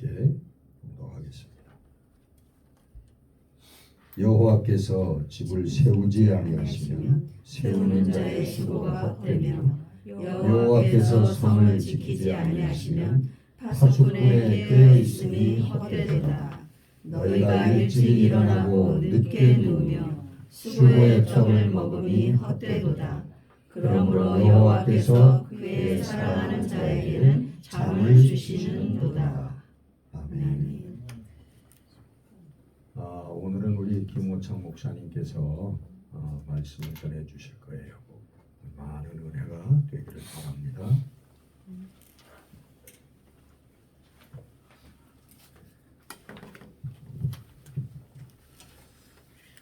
함께 공독하겠습니다. 여호와께서 집을 세우지 아니하시면 세우는 자의 수고가 헛되며 여호와께서 성을 지키지 아니하시면 파수꾼의 깨어 있음이 헛되도다. 너희가 일찍 일어나고 늦게 누우며 수고의 떡을 먹음이 헛되도다. 그러므로 여호와께서 그의 사랑하는 자에게는 잠을 주시는도다. 아멘. 오늘은 우리 김호창 목사님께서 말씀을 전해 주실 거예요. 많은 은혜가 되기를 바랍니다.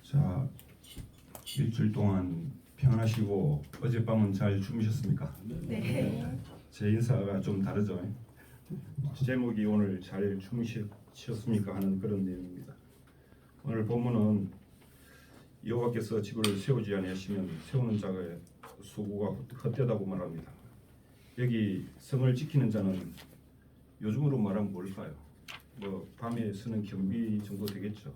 자, 일주일 동안 평안하시고 어젯밤은 잘 주무셨습니까? 네. 제 인사가 좀 다르죠. 제목이 오늘 잘 주무셨습니까 하는 그런 내용입니다. 오늘 본문은 여호와께서 집을 세우지 아니하시면 세우는 자의 수고가 헛되다고 말합니다. 여기 성을 지키는 자는 요즘으로 말하면 뭘까요? 밤에 쓰는 경비 정도 되겠죠.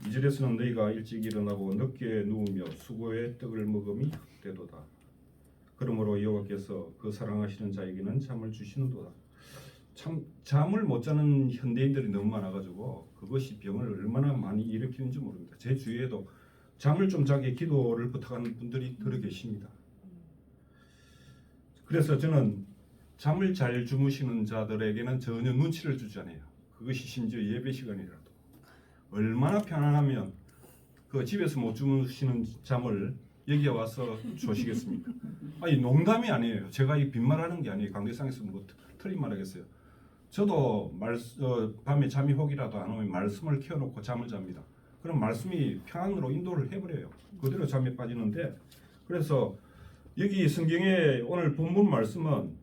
2절에서는 너희가 일찍 일어나고 늦게 누우며 수고의 떡을 먹음이 헛되도다. 그러므로 여호와께서 그 사랑하시는 자에게는 잠을 주시는도다. 참 잠을 못 자는 현대인들이 너무 많아가지고 그것이 병을 얼마나 많이 일으키는지 모릅니다. 제 주위에도 잠을 좀 자게 기도를 부탁하는 분들이 들어 계십니다. 그래서 저는 잠을 잘 주무시는 자들에게는 전혀 눈치를 주지 않아요. 그것이 심지어 예배 시간이라도 얼마나 편안하면 그 집에서 못 주무시는 잠을 여기에 와서 주시겠습니까? 아니 농담이 아니에요. 제가 이 빈말하는 게 아니에요. 강대상에서 뭐 틀린 말하겠어요. 저도 밤에 잠이 혹이라도 안 오면 말씀을 켜놓고 잠을 잡니다. 그럼 말씀이 평안으로 인도를 해버려요. 그대로 잠에 빠지는데, 그래서 여기 성경에 오늘 본문 말씀은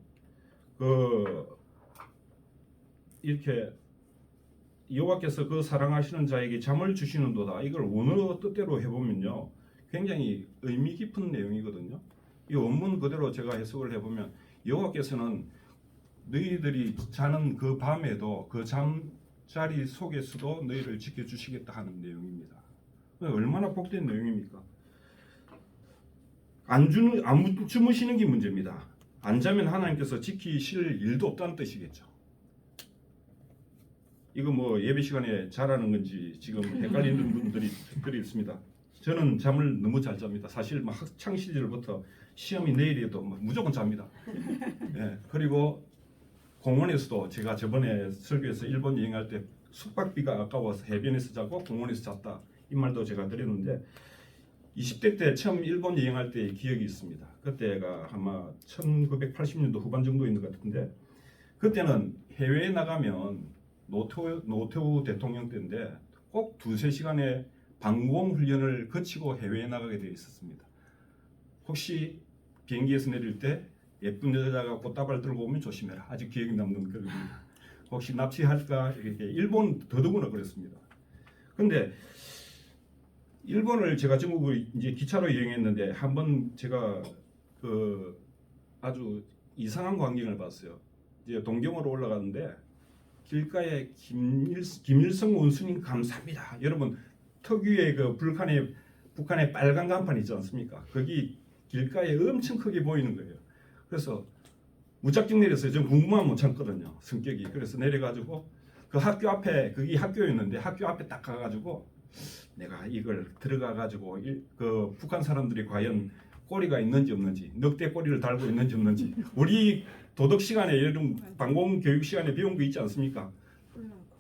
이렇게 여호와께서 그 사랑하시는 자에게 잠을 주시는도다. 이걸 원어로 뜻대로 해보면요, 굉장히 의미 깊은 내용이거든요. 이 원문 그대로 제가 해석을 해보면 여호와께서는 너희들이 자는 그 밤에도 그 잠자리 속에서도 너희를 지켜주시겠다 하는 내용입니다. 얼마나 복된 내용입니까? 안 주무시는 게 문제입니다. 안 자면 하나님께서 지키실 일도 없다는 뜻이겠죠. 이거 뭐 예배 시간에 잘하는 건지 지금 헷갈리는 분들이 있습니다. 저는 잠을 너무 잘 잡니다. 사실 학창 시절부터 시험이 내일이어도 무조건 잡니다. 예, 그리고 공원에서도 제가 저번에 설교에서 일본 여행할 때 숙박비가 아까워서 해변에서 자고 공원에서 잤다 이 말도 제가 드렸는데 20대 때 처음 일본 여행할 때의 기억이 있습니다. 그때가 아마 1980년도 후반 정도인 것 같은데, 그때는 해외에 나가면 노태우 대통령 때인데 꼭 2-3시간의 방공 훈련을 거치고 해외에 나가게 되어 있었습니다. 혹시 비행기에서 내릴 때 예쁜 여자가 꽃다발 들고 오면 조심해라. 아직 기억이 남는 그런 혹시 납치할까 이렇게 일본 더더구나 그랬습니다. 근데 일본을 제가 전국을 이제 기차로 여행했는데 한번 제가 아주 이상한 광경을 봤어요. 이제 동경으로 올라가는데 길가에 김일성 원수님 감사합니다. 여러분 특유의 북한의 빨간 간판 있지 않습니까? 거기 길가에 엄청 크게 보이는 거예요. 그래서 무작정 내렸어요. 전 궁금하면 못 참거든요. 성격이. 그래서 내려가지고 그 학교 앞에 거기 학교였는데 학교 앞에 딱 가가지고 내가 이걸 들어가가지고 그 북한 사람들이 과연 꼬리가 있는지 없는지, 늑대 꼬리를 달고 있는지 없는지, 우리 도덕 시간에 이런 방공 교육 시간에 배운 거 있지 않습니까?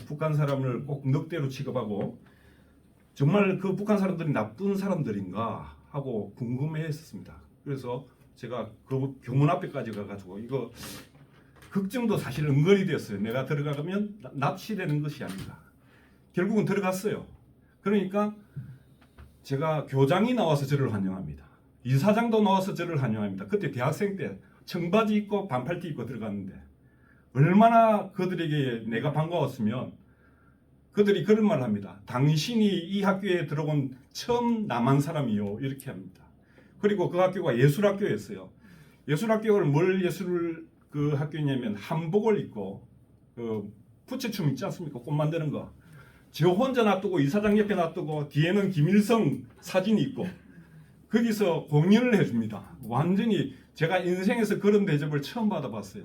북한 사람을 꼭 늑대로 취급하고 정말 그 북한 사람들이 나쁜 사람들인가 하고 궁금해했었습니다. 그래서 제가 그 교문 앞에까지 가가지고 이거 걱정도 사실 은근히 됐어요. 내가 들어가면 납치되는 것이 아닌가. 결국은 들어갔어요. 그러니까 제가 교장이 나와서 저를 환영합니다. 이사장도 나와서 저를 환영합니다. 그때 대학생 때 청바지 입고 반팔티 입고 들어갔는데 얼마나 그들에게 내가 반가웠으면 그들이 그런 말을 합니다. 당신이 이 학교에 들어온 처음 남한 사람이요. 이렇게 합니다. 그리고 그 학교가 예술학교였어요. 예술학교를 뭘 예술 그 학교냐면 한복을 입고 부채춤 있지 않습니까? 꽃 만드는 거. 저 혼자 놔두고 이사장 옆에 놔두고 뒤에는 김일성 사진이 있고 거기서 공연을 해줍니다. 완전히 제가 인생에서 그런 대접을 처음 받아봤어요.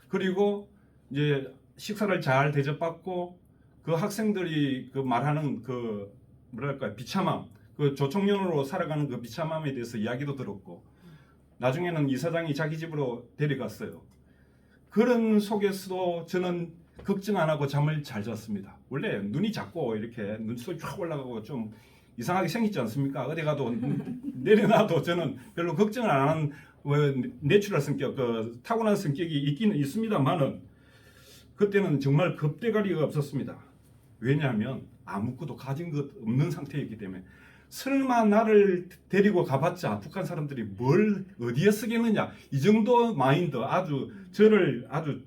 그리고 이제 식사를 잘 대접받고 그 학생들이 그 말하는 그 뭐랄까 비참함, 그 조청년으로 살아가는 그 비참함에 대해서 이야기도 들었고 나중에는 이사장이 자기 집으로 데려갔어요. 그런 속에서도 저는 걱정 안 하고 잠을 잘 잤습니다. 원래 눈이 작고 이렇게 눈썹이 쫙 올라가고 좀 이상하게 생기지 않습니까? 어디 가도 내려놔도 저는 별로 걱정을 안 하는 내추럴 성격, 그 타고난 성격이 있기는 있습니다만은 그때는 정말 겁대가리가 없었습니다. 왜냐하면 아무것도 가진 것 없는 상태였기 때문에 설마 나를 데리고 가봤자 북한 사람들이 뭘 어디에 쓰겠느냐 이 정도 마인드 저를 아주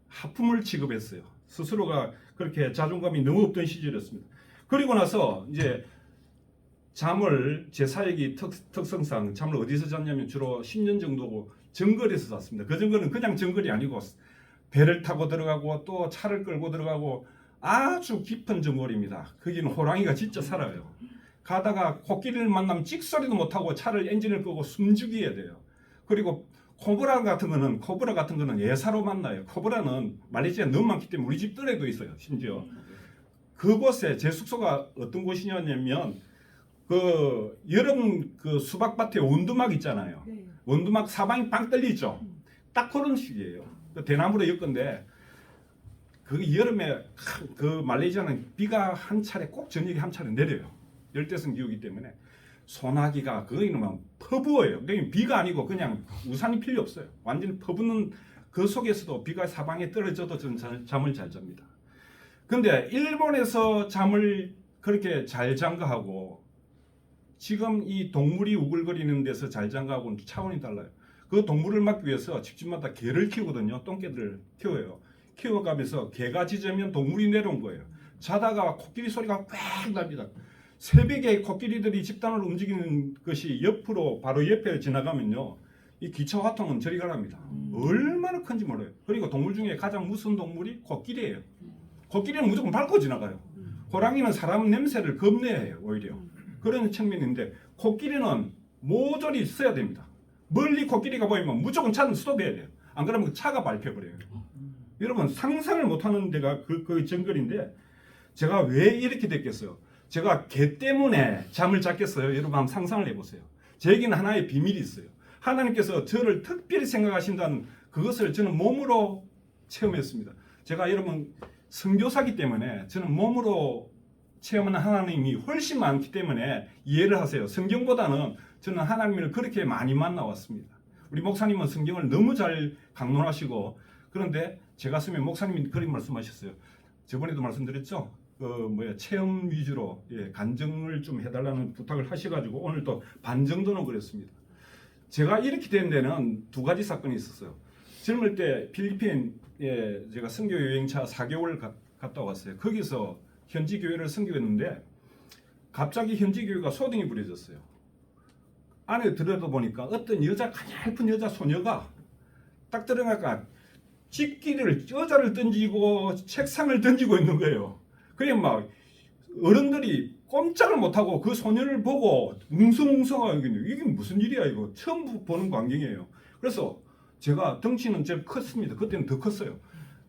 하품을 취급했어요. 스스로가 그렇게 자존감이 너무 없던 시절이었습니다. 그리고 나서 이제 잠을 제 사역이 특성상 잠을 어디서 잤냐면 주로 10년 정도 정글에서 잤습니다. 그 정글은 그냥 정글이 아니고 배를 타고 들어가고 또 차를 끌고 들어가고 아주 깊은 정글입니다. 거기는 호랑이가 진짜 살아요. 가다가 코끼리를 만나면 찍소리도 못하고 차를 엔진을 끄고 숨죽이어야 돼요. 그리고 코브라 같은 거는 예사로 만나요. 코브라는 말레이시아에 너무 많기 때문에 우리 집 뜰에도 있어요. 심지어 그곳에 제 숙소가 어떤 곳이냐면 그 여름 그 수박밭에 원두막 있잖아요. 원두막 사방이 빵 뚫려 있죠. 딱 그런 식이에요. 그 대나무로 엮은데 그 여름에 그 말레이시아는 비가 한 차례 꼭 저녁에 한 차례 내려요. 열대성 기후이기 때문에 소나기가 거기는 막 퍼부어요. 그러니까 비가 아니고 그냥 우산이 필요 없어요. 완전히 퍼부는 그 속에서도 비가 사방에 떨어져도 저는 잠을 잘 잡니다. 근데 일본에서 잠을 그렇게 잘 잔가 하고 지금 이 동물이 우글거리는 데서 잘 잔가 하고는 차원이 달라요. 그 동물을 막기 위해서 집집마다 개를 키우거든요. 똥개들을 키워요. 키워가면서 개가 짖으면 동물이 내려온 거예요. 자다가 코끼리 소리가 꽉 납니다. 새벽에 코끼리들이 집단을 움직이는 것이 옆으로 바로 옆에 지나가면요. 이 기차 화통은 저리 가랍니다. 얼마나 큰지 몰라요. 그리고 동물 중에 가장 무서운 동물이 코끼리예요. 코끼리는 무조건 밟고 지나가요. 호랑이는 사람 냄새를 겁내요. 오히려. 그런 측면인데 코끼리는 모조리 써야 됩니다. 멀리 코끼리가 보이면 무조건 차는 스톱해야 돼요. 안 그러면 차가 밟혀버려요. 여러분 상상을 못하는 데가 그 정글인데 제가 왜 이렇게 됐겠어요? 제가 개 때문에 잠을 잤겠어요? 여러분 한번 상상을 해보세요. 저에게는 하나의 비밀이 있어요. 하나님께서 저를 특별히 생각하신다는 그것을 저는 몸으로 체험했습니다. 제가 여러분 선교사기 때문에 저는 몸으로 체험하는 하나님이 훨씬 많기 때문에 이해를 하세요. 성경보다는 저는 하나님을 그렇게 많이 만나왔습니다. 우리 목사님은 성경을 너무 잘 강론하시고 그런데 제 가슴에 목사님이 그런 말씀하셨어요. 저번에도 말씀드렸죠. 체험 위주로 간증을 좀 해달라는 부탁을 하셔가지고 오늘 또 반 정도는 그랬습니다. 제가 이렇게 된 데는 두 가지 사건이 있었어요. 젊을 때 필리핀에 제가 선교 여행차 4개월 갔다 왔어요. 거기서 현지 교회를 선교했는데 갑자기 현지 교회가 소등이 부려졌어요. 안에 들여다보니까 어떤 가냘픈 여자 소녀가 딱 들어가니까 여자를 던지고 책상을 던지고 있는 거예요. 그래 막 어른들이 꼼짝을 못하고 그 소녀를 보고 웅성웅성하게 이게 무슨 일이야 이거 처음 보는 광경이에요. 그래서 제가 덩치는 제일 컸습니다. 그때는 더 컸어요.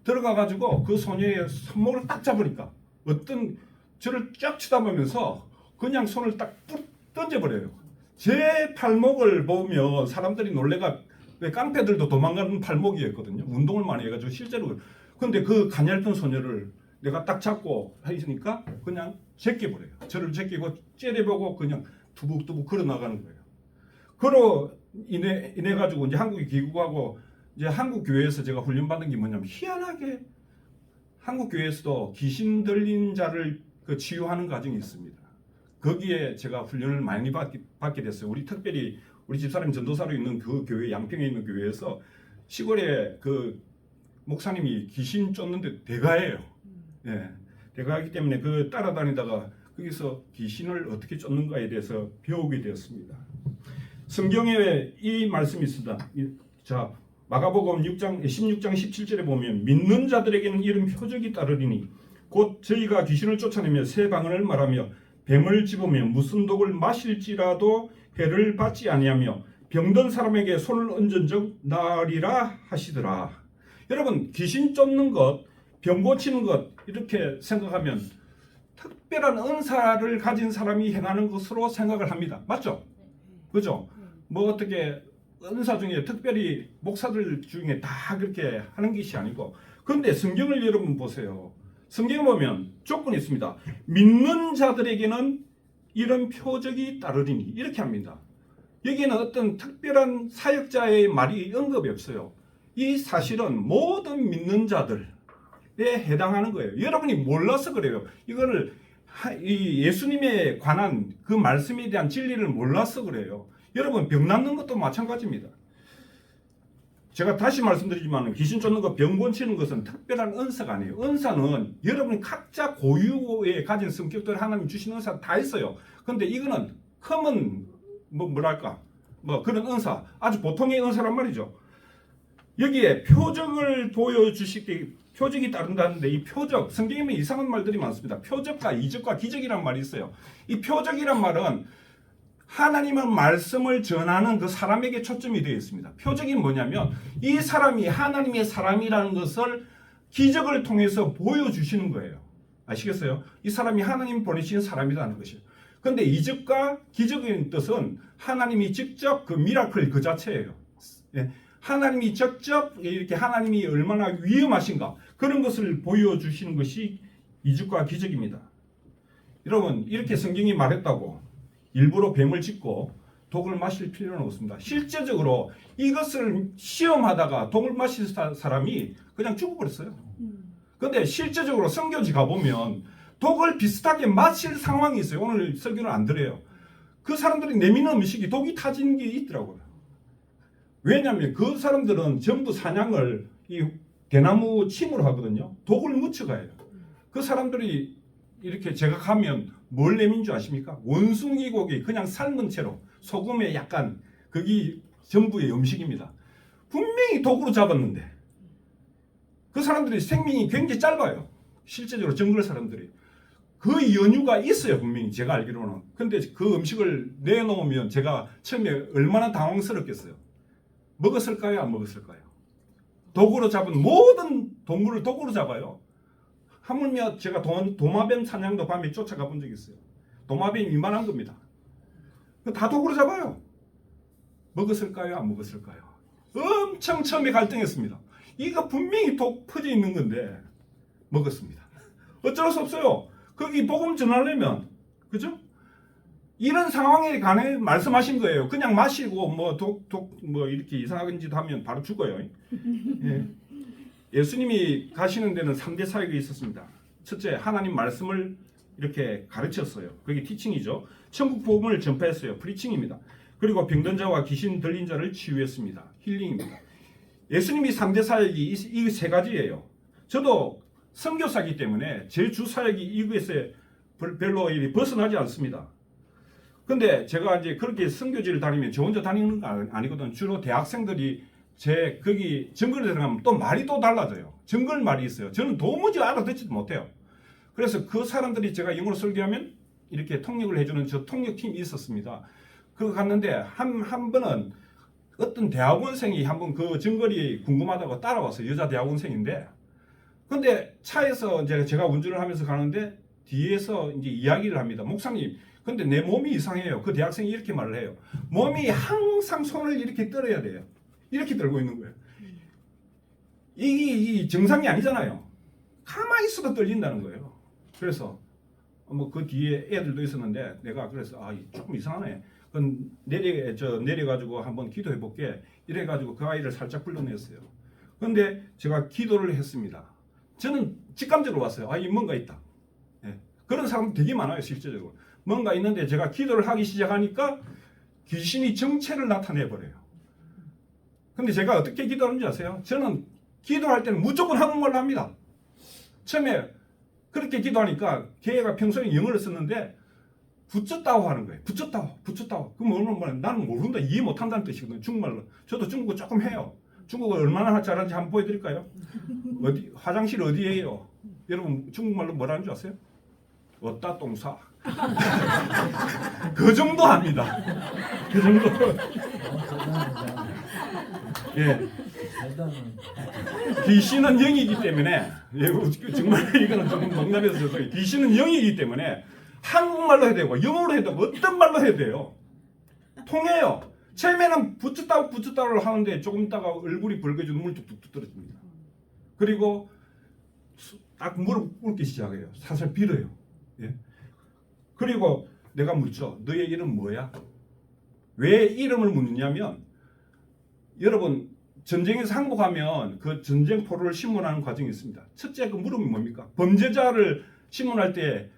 들어가가지고 그 소녀의 손목을 딱 잡으니까 저를 쫙 쳐다보면서 그냥 손을 딱 던져버려요. 제 팔목을 보면 사람들이 놀래가 깡패들도 도망가는 팔목이었거든요. 운동을 많이 해가지고 실제로. 근데 그 가냘픈 소녀를 내가 딱 잡고 하니까 그냥 제껴버려요. 저를 제끼고 째려보고 그냥 두북두북 걸어 나가는 거예요. 그로 인해 가지고 이제 한국에 귀국하고 이제 한국 교회에서 제가 훈련받은 게 뭐냐면 희한하게 한국 교회에서도 귀신 들린 자를 치유하는 과정이 있습니다. 거기에 제가 훈련을 많이 받게 됐어요. 특별히 우리 집사람 전도사로 있는 그 교회 양평에 있는 교회에서 시골에 그 목사님이 귀신 쫓는데 대가예요. 예, 대가이기 때문에 그 따라다니다가 거기서 귀신을 어떻게 쫓는가에 대해서 배우게 되었습니다. 성경에 이 말씀이 있습니다. 자, 마가복음 16장 17절에 보면 믿는 자들에게는 이런 표적이 따르리니 곧 저희가 귀신을 쫓아내며 새 방언을 말하며 뱀을 집으며 무슨 독을 마실지라도 해를 받지 아니하며 병든 사람에게 손을 얹은 적 나으리라 하시더라. 여러분 귀신 쫓는 것, 병 고치는 것 이렇게 생각하면 특별한 은사를 가진 사람이 행하는 것으로 생각을 합니다. 맞죠? 그죠? 뭐 어떻게 은사 중에 특별히 목사들 중에 다 그렇게 하는 것이 아니고 그런데 성경을 여러분 보세요. 성경에 보면 조건이 있습니다. 믿는 자들에게는 이런 표적이 따르리니 이렇게 합니다. 여기에는 어떤 특별한 사역자의 말이 언급이 없어요. 이 사실은 모든 믿는 자들에 해당하는 거예요. 여러분이 몰라서 그래요. 이거를 이 예수님에 관한 그 말씀에 대한 진리를 몰라서 그래요. 여러분 병 낫는 것도 마찬가지입니다. 제가 다시 말씀드리지만 귀신 쫓는 것, 병 고치는 것은 특별한 은사가 아니에요. 은사는 여러분이 각자 고유에 가진 성격들 하나님 주신 은사 다 있어요. 그런데 이거는 커먼 뭐랄까 그런 은사, 아주 보통의 은사란 말이죠. 여기에 표적을 보여주시기 표적이 따른다는데 이 표적, 성경에 이상한 말들이 많습니다. 표적과 이적과 기적이란 말이 있어요. 이 표적이란 말은 하나님의 말씀을 전하는 그 사람에게 초점이 되어 있습니다. 표적이 뭐냐면 이 사람이 하나님의 사람이라는 것을 기적을 통해서 보여주시는 거예요. 아시겠어요? 이 사람이 하나님 보내신 사람이라는 것이에요. 그런데 이적과 기적의 뜻은 하나님이 직접 그 미라클 그 자체예요. 하나님이 직접 이렇게 하나님이 얼마나 위험하신가 그런 것을 보여주시는 것이 이적과 기적입니다. 여러분 이렇게 성경이 말했다고 일부러 뱀을 짚고 독을 마실 필요는 없습니다. 실제적으로 이것을 시험하다가 독을 마신 사람이 그냥 죽어버렸어요. 그런데 실제적으로 선교지 가보면 독을 비슷하게 마실 상황이 있어요. 오늘 설교는 안 드려요. 그 사람들이 내미는 음식이 독이 타진 게 있더라고요. 왜냐하면 그 사람들은 전부 사냥을 이 대나무 침으로 하거든요. 독을 묻혀가요. 그 사람들이 이렇게 제가 가면 뭘 내민 줄 아십니까? 원숭이 고기 그냥 삶은 채로 소금에 약간 그게 전부의 음식입니다. 분명히 독으로 잡았는데 그 사람들이 생명이 굉장히 짧아요. 실제적으로 정글 사람들이 그 연유가 있어요. 분명히 제가 알기로는. 근데 그 음식을 내놓으면 제가 처음에 얼마나 당황스럽겠어요. 먹었을까요? 안 먹었을까요? 독으로 잡은 모든 동물을 독으로 잡아요. 하물며 제가 도마뱀 사냥도 밤에 쫓아가 본 적이 있어요. 도마뱀이 이만한 겁니다. 다 독으로 잡아요. 먹었을까요? 안 먹었을까요? 엄청 처음에 갈등했습니다. 이거 분명히 독 퍼져 있는 건데 먹었습니다. 어쩔 수 없어요. 거기 복음 전하려면 그죠? 이런 상황에 관해 말씀하신 거예요. 그냥 마시고 뭐 이렇게 이상한 짓 하면 바로 죽어요. 예. 예수님이 가시는 데는 3대 사역이 있었습니다. 첫째, 하나님 말씀을 이렇게 가르쳤어요. 그게 티칭이죠. 천국 복음을 전파했어요. 프리칭입니다. 그리고 병든 자와 귀신 들린 자를 치유했습니다. 힐링입니다. 예수님이 3대 사역이 이 세 가지예요. 저도 선교사이기 때문에 제 주 사역이 이것에 별로 벗어나지 않습니다. 근데 제가 이제 그렇게 선교지를 다니면 저 혼자 다니는 거 아니거든. 주로 대학생들이 거기 정글에 들어가면 또 말이 또 달라져요. 정글 말이 있어요. 저는 도무지 알아듣지도 못해요. 그래서 그 사람들이 제가 영어로 설교하면 이렇게 통역을 해주는 저 통역팀이 있었습니다. 그거 갔는데 한 번은 어떤 대학원생이 한번 그 정글이 궁금하다고 따라와서 여자 대학원생인데 근데 차에서 제가 운전을 하면서 가는데 뒤에서 이제 이야기를 합니다. 목사님, 근데 내 몸이 이상해요. 그 대학생이 이렇게 말을 해요. 몸이 항상 손을 이렇게 떨어야 돼요. 이렇게 들고 있는 거예요. 이게 정상이 아니잖아요. 가만히 있어도 떨린다는 거예요. 그래서 그 뒤에 애들도 있었는데 내가 그래서 조금 이상하네. 그건 내려가지고 한번 기도해 볼게. 이래가지고 그 아이를 살짝 불러냈어요. 그런데 제가 기도를 했습니다. 저는 직감적으로 왔어요. 뭔가 있다. 네. 그런 사람 되게 많아요. 실제적으로. 뭔가 있는데 제가 기도를 하기 시작하니까 귀신이 정체를 나타내 버려요. 근데 제가 어떻게 기도하는지 아세요? 저는 기도할 때는 무조건 한국말로 합니다. 처음에 그렇게 기도하니까 걔가 평소에 영어를 썼는데 붙였다고 하는 거예요. 붙였다고. 그럼 얼마나 나는 모른다. 이해 못한다는 뜻이거든요. 중국말로. 저도 중국어 조금 해요. 중국어 얼마나 잘하는지 한번 보여드릴까요? 어디 화장실 어디예요? 여러분 중국말로 뭐라는 줄 아세요? 어따 똥사. 그 정도 합니다. 그 정도. 예. 귀신은 영이기 때문에 예, 정말 이거는 조금 농담해서 죄송해요. 귀신은 영이기 때문에 한국말로 해야 되고 영어로 해야 되고 어떤 말로 해야 돼요. 통해요. 처음에는 붙였다고를 하는데 조금 있다가 얼굴이 붉어지고 눈물 뚝뚝 떨어집니다. 그리고 딱 무릎 꿇기 시작해요. 사실 빌어요. 예? 그리고 내가 묻죠. 너의 이름 뭐야? 왜 이름을 묻느냐면 여러분 전쟁에서 항복하면 그 전쟁포를 신문하는 과정이 있습니다. 첫째 그 물음이 뭡니까? 범죄자를 신문할 때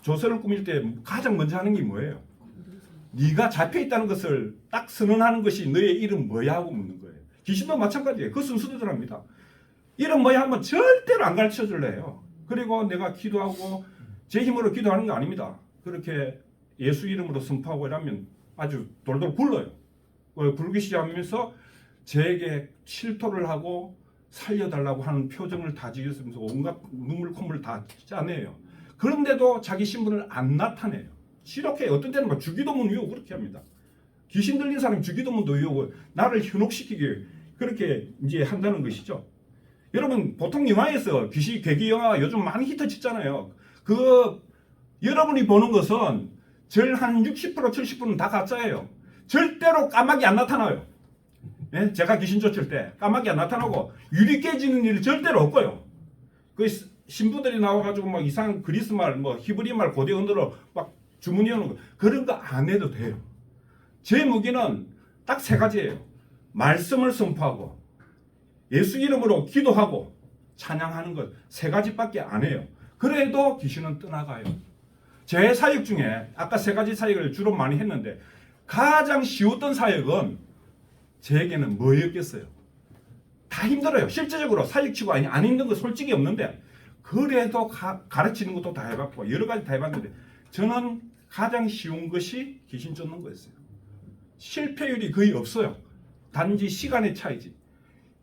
조서를 꾸밀 때 가장 먼저 하는 게 뭐예요? 네가 잡혀 있다는 것을 딱 선언하는 것이 너의 이름 뭐야 하고 묻는 거예요. 귀신도 마찬가지예요. 그 순서대로랍니다. 이름 뭐야 하면 절대로 안 가르쳐 줄래요. 그리고 내가 기도하고 제 힘으로 기도하는 게 아닙니다. 그렇게 예수 이름으로 선포하고 이러면 아주 돌돌 굴러요. 굴기 시작하면서 제게 실토를 하고 살려달라고 하는 표정을 다 지으면서 온갖 눈물 콧물 다 짜내요. 그런데도 자기 신분을 안 나타내요. 이렇게 어떤 때는 막 주기도문 외우고 그렇게 합니다. 귀신 들린 사람이 주기도문도 외우고 나를 현혹시키기 그렇게 이제 한다는 것이죠. 여러분 보통 영화에서 귀신 괴기 영화 요즘 많이 히트쳤잖아요. 그 여러분이 보는 것은 절 한 60% 70%는 다 가짜예요. 절대로 까마귀 안 나타나요. 예? 제가 귀신 쫓을 때 까마귀 안 나타나고 유리 깨지는 일 절대로 없고요. 그 신부들이 나와가지고 막 이상한 그리스 말, 뭐 히브리 말, 고대 언어로 막 주문이 오는 거 그런 거 안 해도 돼요. 제 무기는 딱 세 가지예요. 말씀을 선포하고 예수 이름으로 기도하고 찬양하는 것 세 가지밖에 안 해요. 그래도 귀신은 떠나가요. 제 사역 중에 아까 세 가지 사역을 주로 많이 했는데 가장 쉬웠던 사역은 제게는 뭐였겠어요? 다 힘들어요. 실제적으로 사역치고 안 힘든 거 솔직히 없는데 그래도 가르치는 것도 다 해봤고 여러 가지 다 해봤는데 저는 가장 쉬운 것이 귀신 쫓는 거였어요. 실패율이 거의 없어요. 단지 시간의 차이지.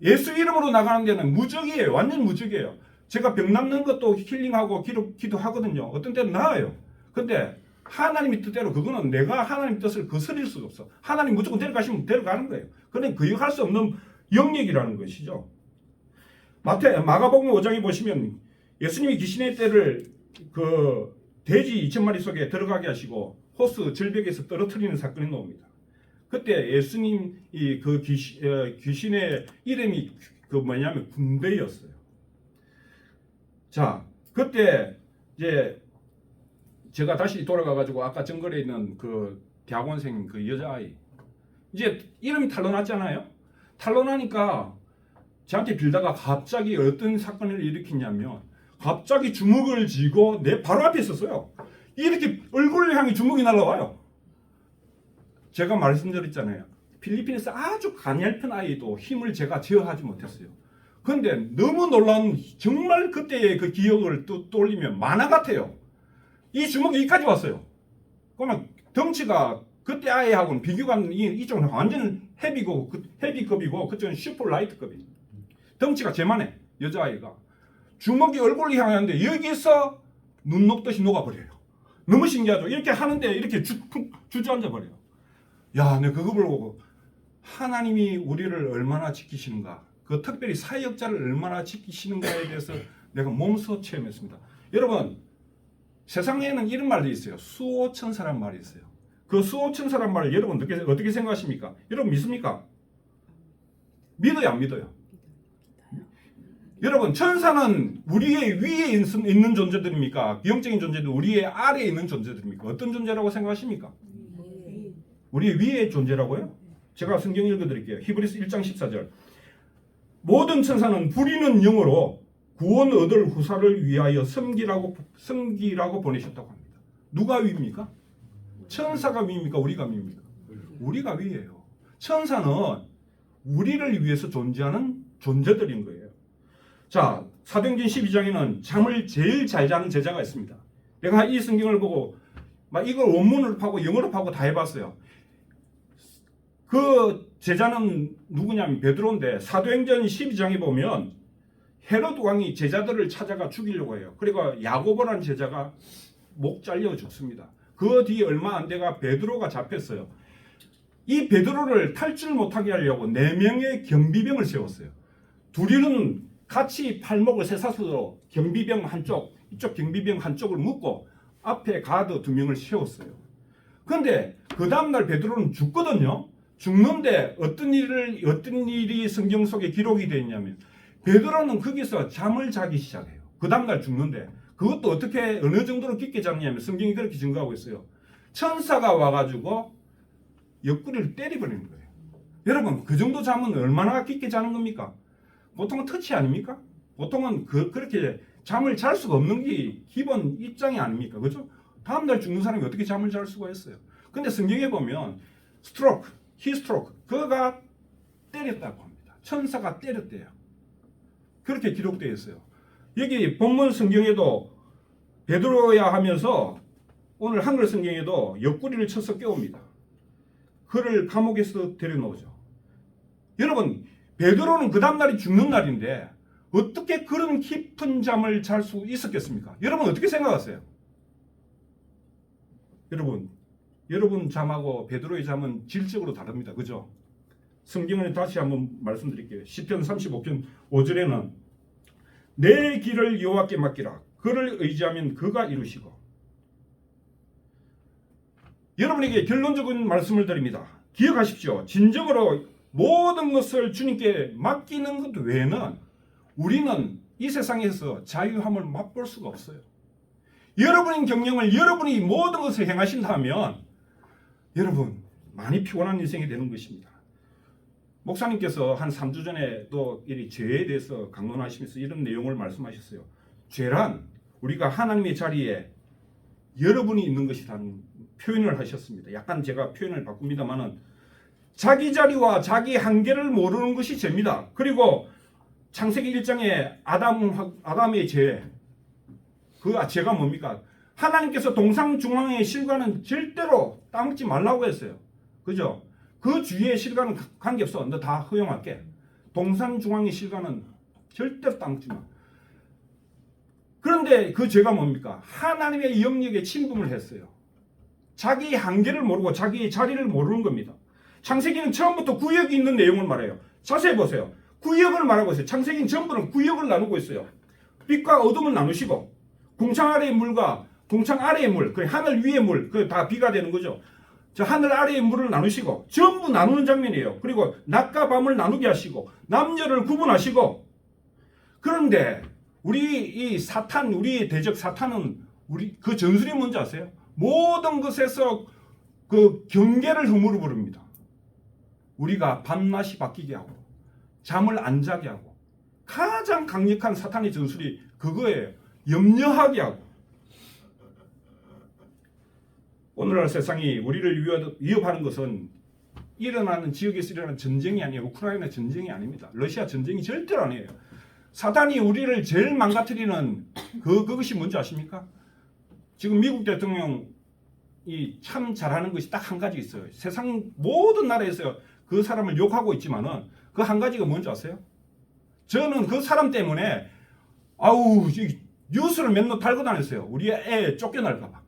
예수 이름으로 나가는 데는 무적이에요. 완전 무적이에요. 제가 병 낫는 것도 힐링하고 기도하거든요. 어떤 때는 나아요. 근데 하나님의 뜻대로 그거는 내가 하나님의 뜻을 거스릴 수가 없어. 하나님 무조건 데려가시면 데려가는 거예요. 그건 거역할 수 없는 영역이라는 것이죠. 마가복음 5장에 보시면 예수님이 귀신의 떼를 그 돼지 2,000마리 속에 들어가게 하시고 호수 절벽에서 떨어뜨리는 사건이 나옵니다. 그때 예수님이 그 귀신의 이름이 그 뭐냐면 군대였어요. 자, 그때 이제 제가 다시 돌아가가지고 아까 정글에 있는 그 대학원생 그 여자아이 이제 이름이 탄로났잖아요. 탄로나니까 저한테 빌다가 갑자기 어떤 사건을 일으키냐면 갑자기 주먹을 쥐고 내 바로 앞에 있었어요. 이렇게 얼굴을 향해 주먹이 날라와요. 제가 말씀드렸잖아요. 필리핀에서 아주 가냘픈 아이도 힘을 제가 제어하지 못했어요. 그런데 너무 놀라운 정말 그때의 그 기억을 또 떠올리면 만화 같아요. 이 주먹이 여기까지 왔어요. 그러면 덩치가 그때 아이하고는 비교가 이쪽은 완전 헤비급이고 그쪽은 슈퍼라이트급이에요. 덩치가 제만해 여자아이가. 주먹이 얼굴을 향하는데 여기서 눈 녹듯이 녹아버려요. 너무 신기하죠. 이렇게 하는데 이렇게 주저앉아 버려요. 야, 내가 그거 보고 하나님이 우리를 얼마나 지키시는가, 그 특별히 사역자를 얼마나 지키시는가에 대해서 내가 몸소 체험했습니다. 여러분, 세상에는 이런 말이 있어요. 수오천사란 말이 있어요. 그 수오천사란 말을 여러분 어떻게 생각하십니까? 여러분 믿습니까? 믿어요, 안 믿어요? 여러분, 천사는 우리의 위에 있는 존재들입니까? 영적인 존재들 우리의 아래에 있는 존재들입니까? 어떤 존재라고 생각하십니까? 우리의 위의 존재라고요? 제가 성경 읽어드릴게요. 히브리서 1장 14절. 모든 천사는 부리는 영으로 구원 얻을 후사를 위하여 섬기라고 보내셨다고 합니다. 누가 위입니까? 천사가 위입니까? 우리가 위입니까? 우리가 위예요. 천사는 우리를 위해서 존재하는 존재들인 거예요. 자, 사도행전 12장에는 잠을 제일 잘 자는 제자가 있습니다. 내가 이 성경을 보고 막 이걸 원문으로 파고 영어로 파고 다 해봤어요. 그 제자는 누구냐면 베드로인데 사도행전 12장에 보면 헤로드 왕이 제자들을 찾아가 죽이려고 해요. 그리고 야고보라는 제자가 목 잘려 죽습니다. 그 뒤에 얼마 안 돼가 베드로가 잡혔어요. 이 베드로를 탈출 못하게 하려고 4명의 경비병을 세웠어요. 둘이는 같이 팔목을 쇠사슬로 경비병 한쪽, 이쪽 경비병 한쪽을 묶고 앞에 가드 2명을 세웠어요. 그런데 그 다음날 베드로는 죽거든요. 죽는데 어떤 일이 성경 속에 기록이 되어 있냐면 베드로는 거기서 잠을 자기 시작해요. 그 다음날 죽는데 그것도 어떻게 어느 정도로 깊게 잤냐면 성경이 그렇게 증거하고 있어요. 천사가 와가지고 옆구리를 때려버리는 거예요. 여러분 그 정도 잠은 얼마나 깊게 자는 겁니까? 보통은 터치 아닙니까? 보통은 그렇게 잠을 잘 수가 없는 게 기본 입장이 아닙니까? 그죠? 다음날 죽는 사람이 어떻게 잠을 잘 수가 있어요? 근데 성경에 보면 스트로크, 히스트로크 그가 때렸다고 합니다. 천사가 때렸대요. 그렇게 기록되어 있어요. 여기 본문 성경에도 베드로야 하면서 오늘 한글 성경에도 옆구리를 쳐서 깨웁니다. 그를 감옥에서 데려놓죠. 여러분 베드로는 그 다음날이 죽는 날인데 어떻게 그런 깊은 잠을 잘 수 있었겠습니까? 여러분 어떻게 생각하세요? 여러분 잠하고 베드로의 잠은 질적으로 다릅니다. 그죠? 성경을 다시 한번 말씀드릴게요. 시편 35편 5절에는 내 길을 여호와께 맡기라. 그를 의지하면 그가 이루시고. 여러분에게 결론적인 말씀을 드립니다. 기억하십시오. 진정으로 모든 것을 주님께 맡기는 것 외에는 우리는 이 세상에서 자유함을 맛볼 수가 없어요. 여러분의 경영을 여러분이 모든 것을 행하신다면 여러분 많이 피곤한 인생이 되는 것입니다. 목사님께서 한 3주 전에 또 이 죄에 대해서 강론하시면서 이런 내용을 말씀하셨어요. 죄란 우리가 하나님의 자리에 여러분이 있는 것이라는 표현을 하셨습니다. 약간 제가 표현을 바꿉니다만은 자기 자리와 자기 한계를 모르는 것이 죄입니다. 그리고 창세기 1장에 아담의 죄, 그 죄가 뭡니까? 하나님께서 동상 중앙의 실과는 절대로 따먹지 말라고 했어요. 그죠? 그 주위의 실과는 관계없어. 너 다 허용할게. 동상 중앙의 실과는 절대로 따먹지 마. 그런데 그 죄가 뭡니까? 하나님의 영역에 침범을 했어요. 자기 한계를 모르고 자기의 자리를 모르는 겁니다. 창세기는 처음부터 구역이 있는 내용을 말해요. 자세히 보세요. 구역을 말하고 있어요. 창세기는 전부는 구역을 나누고 있어요. 빛과 어둠을 나누시고 궁창 아래의 물과 궁창 아래의 물, 그 하늘 위의 물, 그 다 비가 되는 거죠. 저 하늘 아래의 물을 나누시고 전부 나누는 장면이에요. 그리고 낮과 밤을 나누게 하시고 남녀를 구분하시고. 그런데 우리 대적 사탄은 그 전술이 뭔지 아세요? 모든 것에서 그 경계를 허물어 버립니다. 우리가 밤낮이 바뀌게 하고 잠을 안 자게 하고 가장 강력한 사탄의 전술이 그거예요. 염려하게 하고. 오늘날 세상이 우리를 위협하는 것은 일어나는 지역에서 일어나는 전쟁이 아니에요. 우크라이나 전쟁이 아닙니다. 러시아 전쟁이 절대로 아니에요. 사탄이 우리를 제일 망가뜨리는 그것이 뭔지 아십니까? 지금 미국 대통령이 참 잘하는 것이 딱 한 가지 있어요. 세상 모든 나라에서 그 사람을 욕하고 있지만은 그 한 가지가 뭔지 아세요? 저는 그 사람 때문에 뉴스를 맨날 달고 다녔어요. 우리 애 쫓겨날까 봐.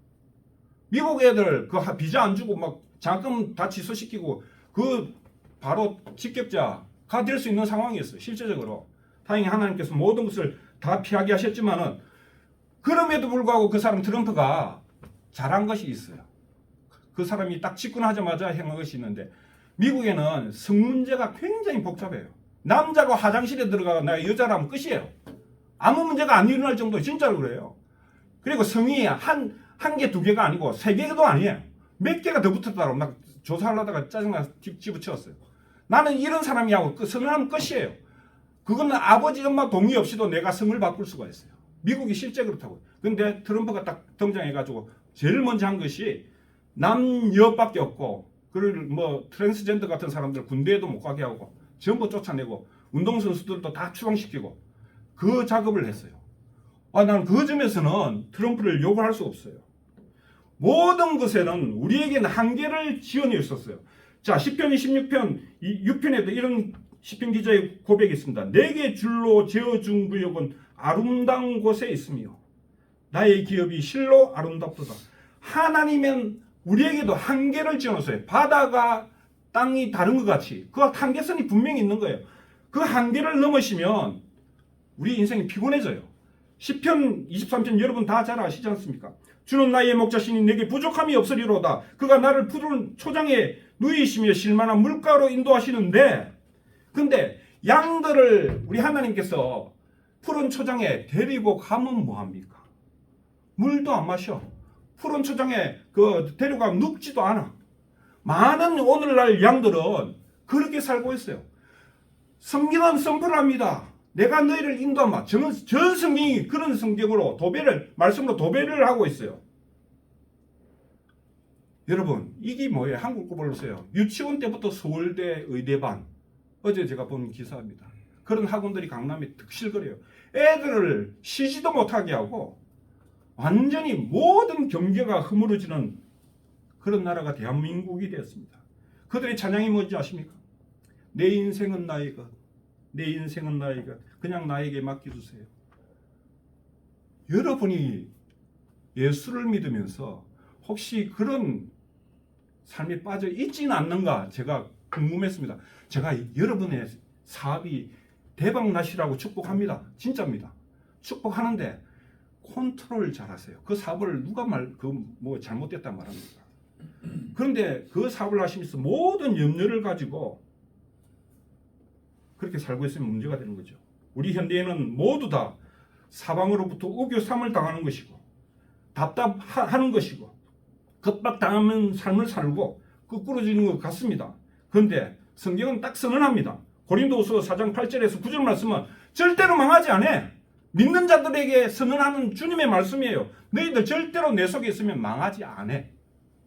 미국 애들 그 비자 안 주고 막 장학금 다 취소시키고 그 바로 직격자가 될 수 있는 상황이었어요. 실제적으로. 다행히 하나님께서 모든 것을 다 피하게 하셨지만은 그럼에도 불구하고 그 사람 트럼프가 잘한 것이 있어요. 그 사람이 딱 집권하자마자 행한 것이 있는데 미국에는 성 문제가 굉장히 복잡해요. 남자가 화장실에 들어가고 나 여자라면 끝이에요. 아무 문제가 안 일어날 정도 진짜로 그래요. 그리고 성이 한 개, 2개가 아니고 3개도 아니에요. 몇 개가 더 붙었다고 막 조사하려다가 짜증나서 집어치웠어요. 나는 이런 사람이 하고 성을 하면 끝이에요. 그거는 아버지 엄마 동의 없이도 내가 성을 바꿀 수가 있어요. 미국이 실제 그렇다고요. 근데 트럼프가 딱 등장해가지고 제일 먼저 한 것이 남녀밖에 없고 그를 트랜스젠더 같은 사람들 군대에도 못 가게 하고 전부 쫓아내고 운동선수들도 다 추방시키고 그 작업을 했어요. 나는 그 점에서는 트럼프를 욕을 할 수 없어요. 모든 것에는 우리에게는 한계를 지어내 있었어요. 자, 시편 26편 6편에도 이런 시편 기자의 고백이 있습니다. 내게 줄로 지어준 구역은 아름다운 곳에 있으며 나의 기업이 실로 아름답도다. 하나님은 우리에게도 한계를 지어놓으세요. 바다가 땅이 다른 것 같이 그 한계선이 분명히 있는 거예요. 그 한계를 넘으시면 우리 인생이 피곤해져요. 시편 23편 여러분 다 잘 아시지 않습니까? 주는 나의 목자시니 내게 부족함이 없으리로다. 그가 나를 푸른 초장에 누이시며 실만한 물가로 인도하시는데, 근데 양들을 우리 하나님께서 푸른 초장에 데리고 가면 뭐합니까? 물도 안 마셔. 푸른 초장에 데려가면 눕지도 않아. 많은 오늘날 양들은 그렇게 살고 있어요. 성경은 선포합니다. 내가 너희를 인도하마. 전 성경이 그런 성경으로 말씀으로 도배를 하고 있어요. 여러분, 이게 뭐예요? 한국 거 보세요. 유치원 때부터 서울대 의대반. 어제 제가 본 기사입니다. 그런 학원들이 강남에 득실거려요. 애들을 쉬지도 못하게 하고 완전히 모든 경계가 허물어지는 그런 나라가 대한민국이 되었습니다. 그들의 찬양이 뭔지 아십니까? 내 인생은 나의 것. 내 인생은 나의 것. 그냥 나에게 맡겨주세요. 여러분이 예수를 믿으면서 혹시 그런 삶에 빠져 있지는 않는가 제가 궁금했습니다. 제가 여러분의 사업이 대박 나시라고 축복합니다. 진짜입니다. 축복하는데 컨트롤 잘하세요. 그 사업을 누가 잘못됐다 말합니까? 그런데 그 사업을 하시면서 모든 염려를 가지고 그렇게 살고 있으면 문제가 되는 거죠. 우리 현대인은 모두 다 사방으로부터 우겨삼을 당하는 것이고 답답하는 것이고 급박당하는 삶을 살고 거꾸로지는 것 같습니다. 그런데 성경은 딱 선언합니다. 고린도후서 4장 8절에서 9절 말씀은 절대로 망하지 않아. 믿는 자들에게 선언하는 주님의 말씀이에요. 너희들 절대로 내 속에 있으면 망하지 않아.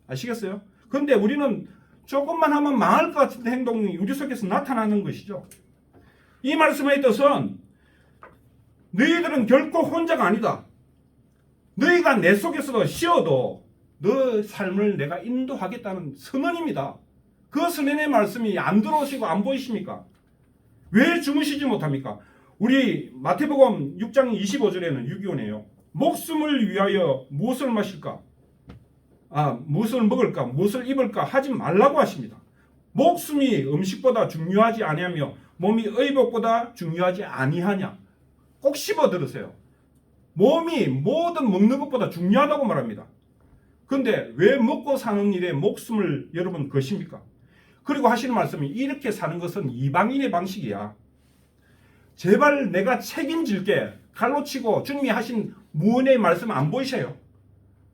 아시겠어요? 그런데 우리는 조금만 하면 망할 것 같은 행동이 우리 속에서 나타나는 것이죠. 이 말씀의 뜻은 너희들은 결코 혼자가 아니다. 너희가 내 속에서 쉬어도 너 삶을 내가 인도하겠다는 선언입니다. 그 선언의 말씀이 안 들어오시고 안 보이십니까? 왜 주무시지 못합니까? 우리 마태복음 6장 25절에는 유기원이에요. 목숨을 위하여 무엇을 마실까? 무엇을 먹을까? 무엇을 입을까? 하지 말라고 하십니다. 목숨이 음식보다 중요하지 아니하며 몸이 의복보다 중요하지 아니하냐? 꼭 씹어 들으세요. 몸이 모든 먹는 것보다 중요하다고 말합니다. 그런데 왜 먹고 사는 일에 목숨을 여러분 거십니까? 그리고 하시는 말씀이 이렇게 사는 것은 이방인의 방식이야. 제발 내가 책임질게. 칼로 치고 주님이 하신 무언의 말씀 안 보이셔요?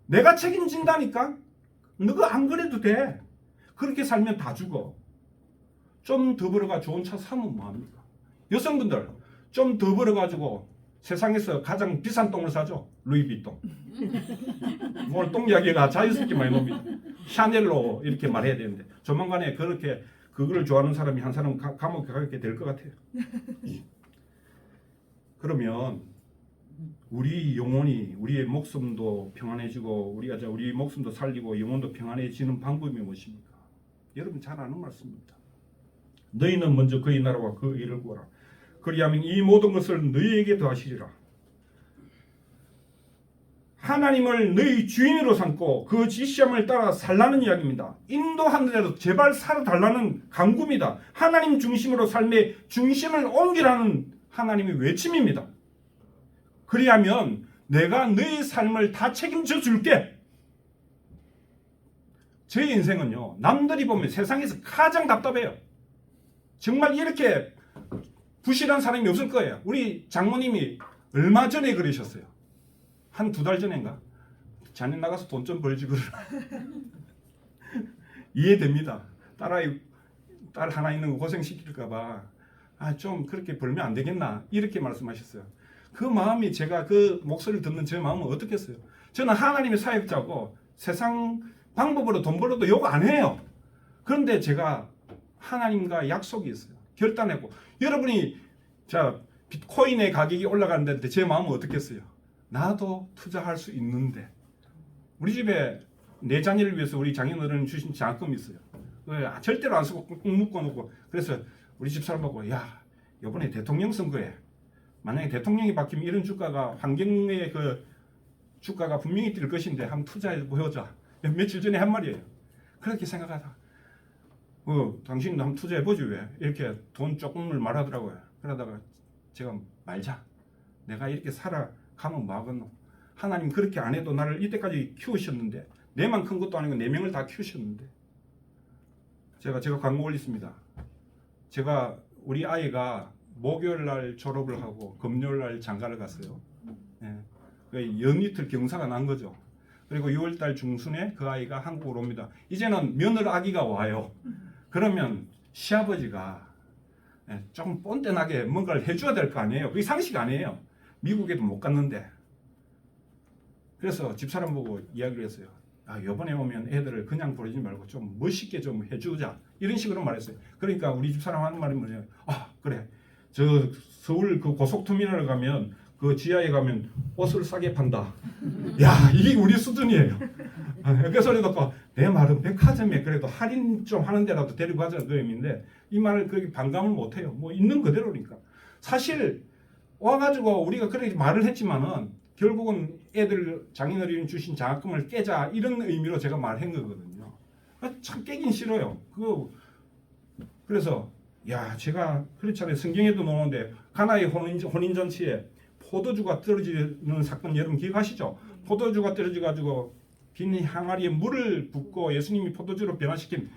내가 책임진다니까? 너가 안 그래도 돼. 그렇게 살면 다 죽어. 좀 더 벌어가 좋은 차 사면 뭐합니까? 여성분들 좀 더 벌어가지고 세상에서 가장 비싼 똥을 사죠. 루이비똥. 오늘 똥 이야기가 자연스럽게 많이 놉니다. 샤넬로 이렇게 말해야 되는데 조만간에 그렇게 그걸 좋아하는 사람이 한 사람 감옥에 가게 될 것 같아요. 그러면 우리 영혼이 우리의 목숨도 평안해지고 우리 목숨도 살리고 영혼도 평안해지는 방법이 무엇입니까? 여러분 잘 아는 말씀입니다. 너희는 먼저 그의 나라와 그 일을 구하라. 그리하면 이 모든 것을 너희에게 더하시리라. 하나님을 너희 주인으로 삼고 그 지시함을 따라 살라는 이야기입니다. 인도하는 대로 제발 살아달라는 간구입니다. 하나님 중심으로 삶의 중심을 옮기라는 하나님의 외침입니다. 그리하면 내가 너희 삶을 다 책임져 줄게. 제 인생은요, 남들이 보면 세상에서 가장 답답해요. 정말 이렇게 부실한 사람이 없을 거예요. 우리 장모님이 얼마 전에 그러셨어요. 한 2달 전인가? 자네 나가서 돈 좀 벌지 그러라. 이해됩니다. 딸 하나 있는 거 고생시킬까봐 좀 그렇게 벌면 안 되겠나 이렇게 말씀하셨어요. 그 마음이 제가 그 목소리를 듣는 제 마음은 어떻겠어요? 저는 하나님의 사역자고 세상 방법으로 돈 벌어도 욕 안 해요. 그런데 제가 하나님과 약속이 있어요. 결단했고 여러분이 비트코인의 가격이 올라가는데 제 마음은 어떻겠어요? 나도 투자할 수 있는데 우리 집에 내 자녀를 위해서 우리 장인어른이 주신 장학금이 있어요. 절대로 안 쓰고 꾹꾹 묶어놓고. 그래서 우리 집사람 보고 야 이번에 대통령 선거에 만약에 대통령이 바뀌면 이런 주가가 환경의 그 주가가 분명히 뛸 것인데 한번 투자해 보자. 며칠 전에 한 말이에요. 그렇게 생각하다. 당신도 한번 투자해 보지 왜? 이렇게 돈 조금을 말하더라고요. 그러다가 제가 말자. 내가 이렇게 살아가면 뭐하겠노? 하나님 그렇게 안 해도 나를 이때까지 키우셨는데 내만 큰 것도 아니고 4명을 다 키우셨는데 제가 광고 올렸습니다. 제가 우리 아이가 목요일 날 졸업을 하고 금요일 날 장가를 갔어요. 예. 연이틀 경사가 난 거죠. 그리고 6월 달 중순에 그 아이가 한국으로 옵니다. 이제는 며느리 아기가 와요. 그러면 시아버지가 조금 뻔뻔하게 뭔가를 해줘야 될 거 아니에요. 그게 상식 아니에요. 미국에도 못 갔는데. 그래서 집사람 보고 이야기를 했어요. 이번에 오면 애들을 그냥 보내지 말고 좀 멋있게 좀 해주자. 이런 식으로 말했어요. 그러니까 우리 집사람 하는 말이 뭐냐면 그래. 저 서울 그 고속터미널 가면 그 지하에 가면 옷을 싸게 판다. 야 이게 우리 수준이에요. 그래서 그래도 내 말은 백화점에 그래도 할인 좀 하는 데라도 데리고 가자는 의미인데 이 말을 그렇게 반감을 못해요. 뭐 있는 그대로니까. 사실 와가지고 우리가 그렇게 말을 했지만은 결국은 애들 장인어른이 주신 장학금을 깨자 이런 의미로 제가 말한 거거든요. 참 깨긴 싫어요. 그래서 제가 그렇잖아요. 성경에도 나오는데 가나의 혼인잔치에 포도주가 떨어지는 사건 여러분 기억하시죠? 포도주가 떨어져가지고 빈 항아리에 물을 붓고 예수님이 포도주로 변화시킨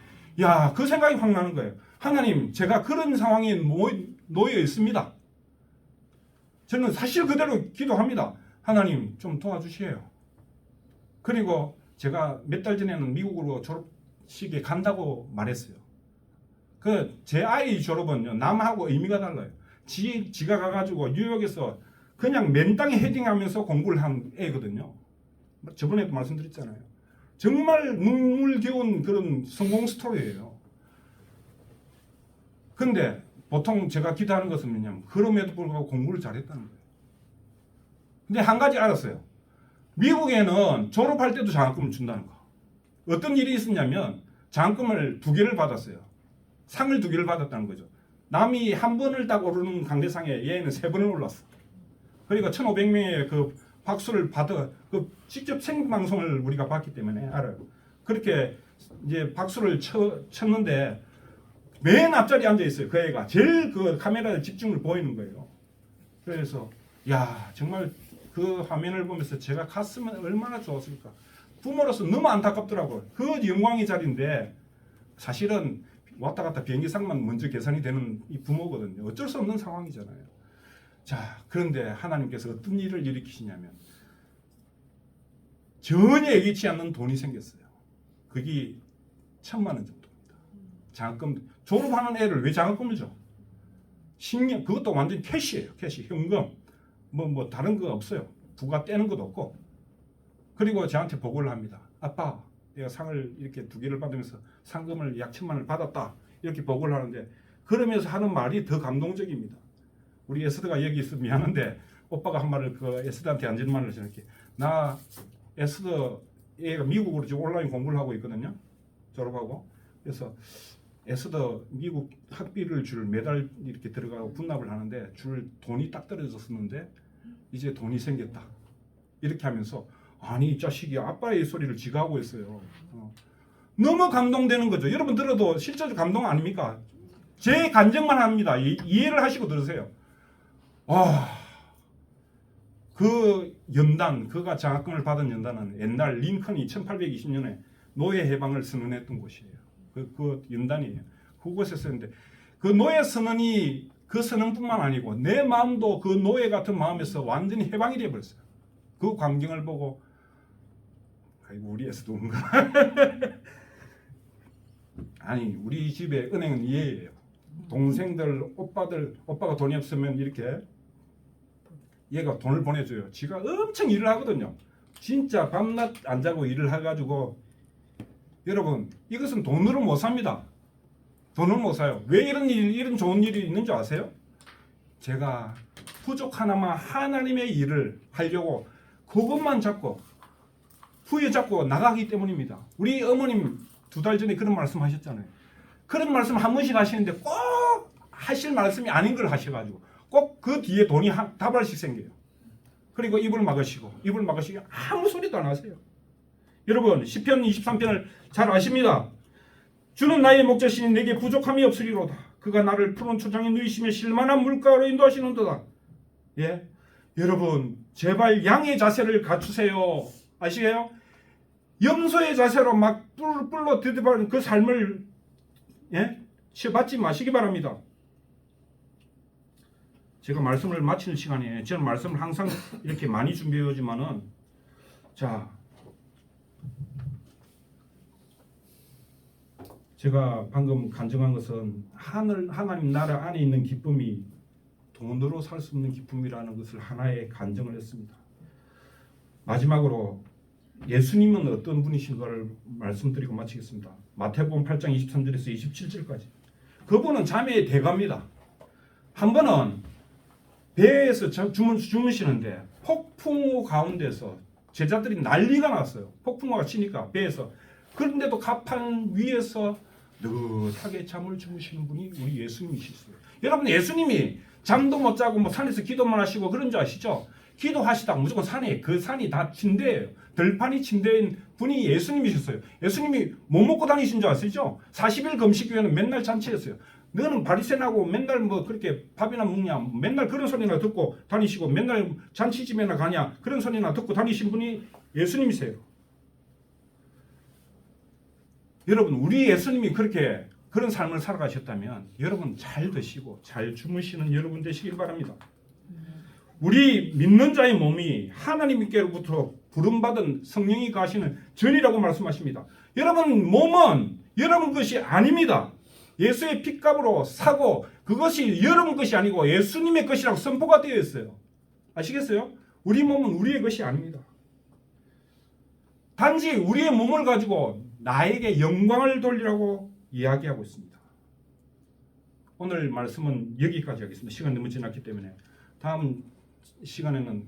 그 생각이 확 나는 거예요. 하나님 제가 그런 상황에 놓여 있습니다. 저는 사실 그대로 기도합니다. 하나님 좀 도와주시에요. 그리고 제가 몇 달 전에는 미국으로 졸업식에 간다고 말했어요. 제 아이 졸업은요 남하고 의미가 달라요. 지가 가가지고 뉴욕에서 그냥 맨 땅에 헤딩하면서 공부를 한 애거든요. 저번에도 말씀드렸잖아요. 정말 눈물겨운 그런 성공 스토리예요. 근데 보통 제가 기대하는 것은 뭐냐면 그럼에도 불구하고 공부를 잘했다는 거예요. 근데 한 가지 알았어요. 미국에는 졸업할 때도 장학금을 준다는 거. 어떤 일이 있었냐면 장학금을 2개를 받았어요. 상을 2개를 받았다는 거죠. 남이 한 번을 딱 오르는 강대상에 얘는 3번을 올랐어. 그리고 1,500명의 그 박수를 받아 직접 생방송을 우리가 봤기 때문에 알아요. 그렇게 이제 박수를 쳤는데 맨 앞자리에 앉아 있어요. 그 애가 제일 그 카메라에 집중을 보이는 거예요. 그래서 정말 그 화면을 보면서 제가 갔으면 얼마나 좋았을까. 부모로서 너무 안타깝더라고요. 그 영광의 자리인데 사실은 왔다 갔다 비행기상만 먼저 계산이 되는 이 부모거든요. 어쩔 수 없는 상황이잖아요. 그런데 하나님께서 어떤 일을 일으키시냐면 전혀 예기치 않는 돈이 생겼어요. 그게 1,000만 원 정도입니다. 장학금 졸업하는 애를 왜 장학금을 줘? 10년 그것도 완전 캐시예요. 캐시 현금 뭐 다른 거 없어요. 부가 떼는 것도 없고. 그리고 저한테 보고를 합니다. 아빠 내가 상을 이렇게 2개를 받으면서 상금을 약 1,000만 원을 받았다. 이렇게 보고를 하는데 그러면서 하는 말이 더 감동적입니다. 우리 에스더가 여기 있으면 미안한데 오빠가 한 말을 에스더한테 안 주는 말을 이렇게 나 에스더 얘가 미국으로 지금 온라인 공부를 하고 있거든요. 졸업하고. 그래서 에스더 미국 학비를 줄 매달 이렇게 들어가고 분납을 하는데 줄 돈이 딱 떨어졌었는데 이제 돈이 생겼다. 이렇게 하면서 아니 이 자식이 아빠의 소리를 지가 하고 있어요. 너무 감동되는 거죠. 여러분 들어도 실제로 감동 아닙니까? 제 간증만 합니다. 이해를 하시고 들으세요. 그 연단, 그가 장학금을 받은 연단은 옛날 링컨이 1820년에 노예 해방을 선언했던 곳이에요. 그 연단이에요. 그곳에서 했는데 그 노예 선언이 그 선언뿐만 아니고 내 마음도 그 노예 같은 마음에서 완전히 해방이 되어버렸어요. 그 광경을 보고 아이고 우리 에서도 온가? 아니 우리 집에 은행은 이해예요. 동생들, 오빠가 돈이 없으면 이렇게 얘가 돈을 보내줘요. 지가 엄청 일을 하거든요. 진짜 밤낮 안 자고 일을 해가지고 여러분 이것은 돈으로 못 삽니다. 돈을 못 사요. 왜 이런 좋은 일이 있는 줄 아세요? 제가 부족하나마 하나님의 일을 하려고 그것만 잡고 부여잡고 나가기 때문입니다. 우리 어머님 2달 전에 그런 말씀하셨잖아요. 그런 말씀 한 번씩 하시는데 꼭 하실 말씀이 아닌 걸 하셔가지고 꼭 그 뒤에 돈이 한 다발씩 생겨요. 그리고 입을 막으시고 아무 소리도 안 하세요. 여러분 시편 23편을 잘 아십니다. 주는 나의 목자시니 내게 부족함이 없으리로다. 그가 나를 푸른 초장에 누이시며 실만한 물가로 인도하시는도다. 예, 여러분 제발 양의 자세를 갖추세요. 아시게요? 염소의 자세로 막 뿔로 드드바는 그 삶을 치어받지 마시기 바랍니다. 제가 말씀을 마치는 시간에 저는 말씀을 항상 이렇게 많이 준비해 오지만은 자 제가 방금 간증한 것은 하나님 나라 안에 있는 기쁨이 돈으로 살 수 없는 기쁨이라는 것을 하나의 간증을 했습니다. 마지막으로 예수님은 어떤 분이신가를 말씀드리고 마치겠습니다. 마태복음 8장 23절에서 27절까지. 그분은 자매의 대가입니다. 한 번은 배에서 주무시는데 폭풍우 가운데서 제자들이 난리가 났어요. 폭풍우가 치니까 배에서. 그런데도 갑판 위에서 느긋하게 잠을 주무시는 분이 우리 예수님이시어요. 여러분 예수님이 잠도 못 자고 뭐 산에서 기도만 하시고 그런 줄 아시죠? 기도하시다가 무조건 그 산이 다 침대예요. 들판이 침대인 분이 예수님이셨어요. 예수님이 뭐 먹고 다니신 줄 아시죠? 40일 금식 후에는 맨날 잔치했어요. 너는 바리새인하고 맨날 뭐 그렇게 밥이나 먹냐, 맨날 그런 소리나 듣고 다니시고 맨날 잔치집에나 가냐 그런 소리나 듣고 다니신 분이 예수님이세요. 여러분 우리 예수님이 그렇게 그런 삶을 살아가셨다면 여러분 잘 드시고 잘 주무시는 여러분 되시길 바랍니다. 우리 믿는 자의 몸이 하나님께로부터 부름받은 성령이 가시는 전이라고 말씀하십니다. 여러분 몸은 여러분 것이 아닙니다. 예수의 핏값으로 사고 그것이 여러분 것이 아니고 예수님의 것이라고 선포가 되어 있어요. 아시겠어요? 우리 몸은 우리의 것이 아닙니다. 단지 우리의 몸을 가지고 나에게 영광을 돌리라고 이야기하고 있습니다. 오늘 말씀은 여기까지 하겠습니다. 시간 너무 지났기 때문에 다음 시간에는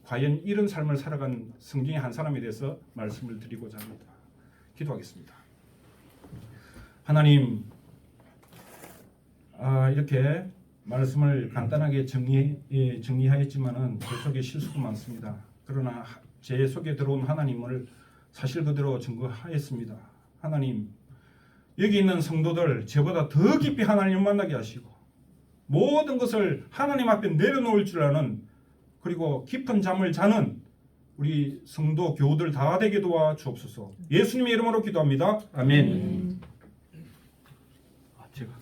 과연 이런 삶을 살아간 성경의 한 사람에 대해서 말씀을 드리고자 합니다. 기도하겠습니다. 하나님, 이렇게 말씀을 간단하게 정리하였지만은 그 속에 실수가 많습니다. 그러나 제 속에 들어온 하나님을 사실 그대로 증거하였습니다. 하나님, 여기 있는 성도들 저보다 더 깊이 하나님을 만나게 하시고 모든 것을 하나님 앞에 내려놓을 줄 아는 그리고 깊은 잠을 자는 우리 성도 교우들 다 되게 도와주옵소서. 예수님의 이름으로 기도합니다. 아멘. 제가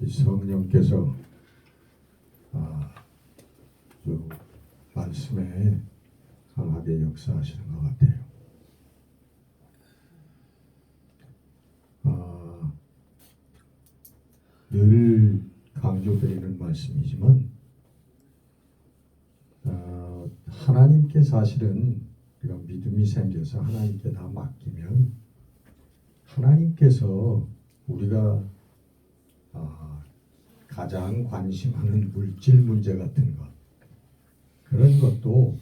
이 성령께서 좀 말씀에 강하게 역사하시는 것 같아요. 늘 강조드리는 말씀이지만 하나님께 사실은 우리가 믿음이 생겨서 하나님께 다 맡기면 하나님께서 우리가 가장 관심하는 물질 문제 같은 것 그런 것도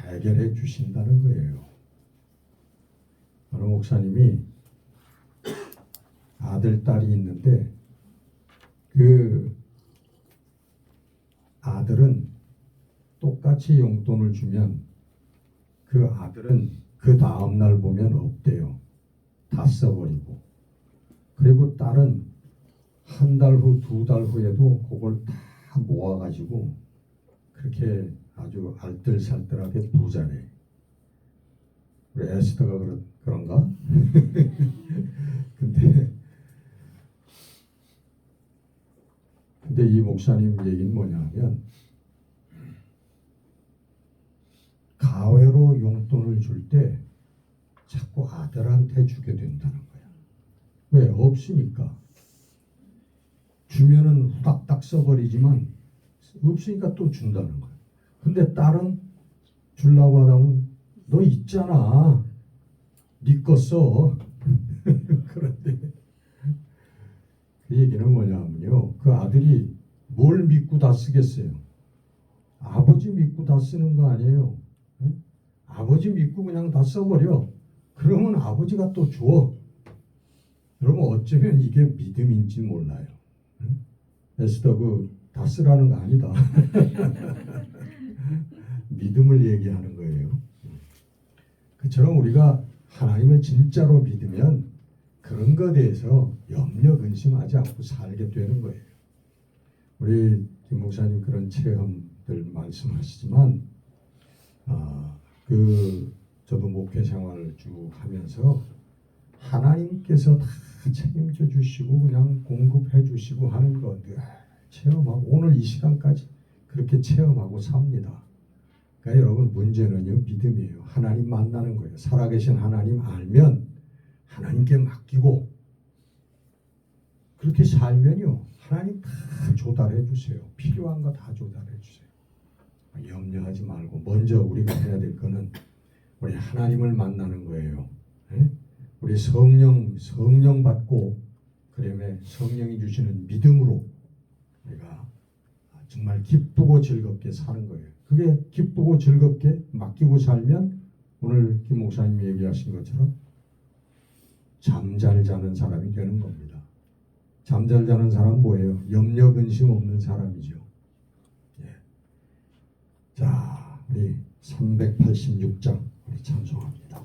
해결해 주신다는 거예요. 어느 목사님이 아들, 딸이 있는데 그 아들은 똑같이 용돈을 주면 그 아들은 그 다음날 보면 없대요. 다 써버리고. 그리고 딸은 한 달 후, 두 달 후에도 그걸 다 모아가지고 그렇게 아주 알뜰살뜰하게 부자래. 우리 에스더가 그런가? 근데 이 목사님 얘기는 뭐냐면 가외로 용돈을 줄 때 자꾸 아들한테 주게 된다는 거야. 왜? 없으니까. 주면은 후닥닥 써버리지만 없으니까 또 준다는 거야. 근데 딸은 주려고 하다면 너 있잖아. 네 거 써. 그런데 그 얘기는 뭐냐면요. 그 아들이 뭘 믿고 다 쓰겠어요? 아버지 믿고 다 쓰는 거 아니에요. 응? 아버지 믿고 그냥 다 써버려. 그러면 아버지가 또 줘. 그러면 어쩌면 이게 믿음인지 몰라요. 응? 에스더 다 쓰라는 거 아니다. 믿음을 얘기하는 거예요. 그처럼 우리가 하나님을 진짜로 믿으면 그런 것에 대해서 염려 근심하지 않고 살게 되는 거예요. 우리 김 목사님 그런 체험들 말씀하시지만 저도 목회 생활을 쭉 하면서 하나님께서 다 책임져 주시고 그냥 공급해 주시고 하는 거 늘 체험하고 오늘 이 시간까지 그렇게 체험하고 삽니다. 그러니까 여러분 문제는요 믿음이에요. 하나님 만나는 거예요. 살아계신 하나님 알면 하나님께 맡기고 그렇게 살면요 하나님 다 조달해 주세요. 필요한 거 다 조달해 주세요. 염려하지 말고 먼저 우리가 해야 될 거는 우리 하나님을 만나는 거예요. 네? 우리 성령 받고 그다음에 성령이 주시는 믿음으로 우리가 정말 기쁘고 즐겁게 사는 거예요. 그게 기쁘고 즐겁게 맡기고 살면 오늘 김 목사님이 얘기하신 것처럼 잠잘 자는 사람이 되는 겁니다. 잠잘 자는 사람 뭐예요? 염려 근심 없는 사람이죠. 예. 자, 우리 386장 우리 찬송합니다.